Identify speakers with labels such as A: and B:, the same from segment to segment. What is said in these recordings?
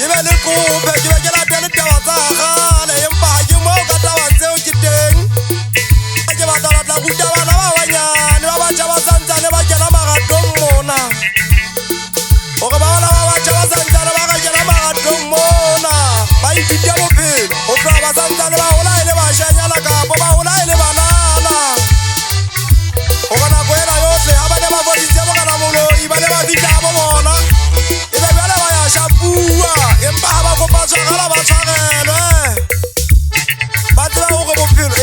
A: be le kope ke be ke latele taba tsa gale empa ke mo ka taba tseo ke teng ke batla la ruta bana ba banyane ba batjha ba santsane ba kena magatong mona o re ba bana ba batjha ba santsane ba ka kena magatong mona ba ithute bophelo o tloha ba santsane ba hola e le bashanyana kapo ba hola e le banana o ka nako ena yohle ha ba ne ba foditse bokana Moloi ba ne ba fihla bo bona e be bjale ba ya shapua empa ha ba kopa tshwarela ba tshwarelwe ba tseba hore bophelo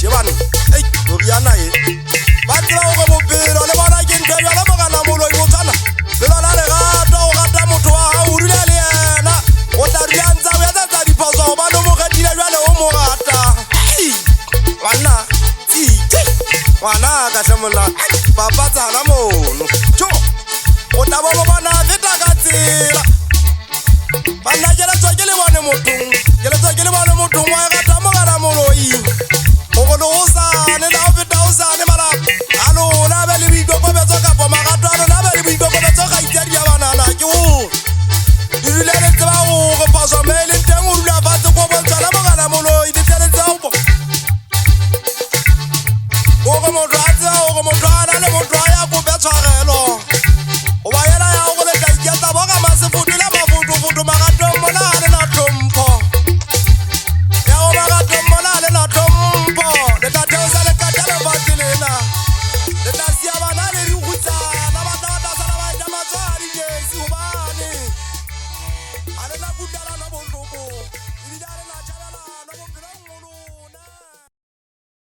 A: ebane loriana e ba tseba hore bophelo le bona ke ntho bjale bokana Moloi bo tshwana le lona lerato o rata motho wa hao o dula le yena o tla dula ntse o etsetsa diphoso gobane o mo kgethile bjale o mo rata banna tsitse ngwana ka hlemolla papatsana mono jo o tla bo bona feta ka tsela banna keletswa ke le bone mothong wa rata mogana Moloi o go le gosane la o feta o sane malapa a lona be le boikokobetso kapo magato a lona be le boikokobetso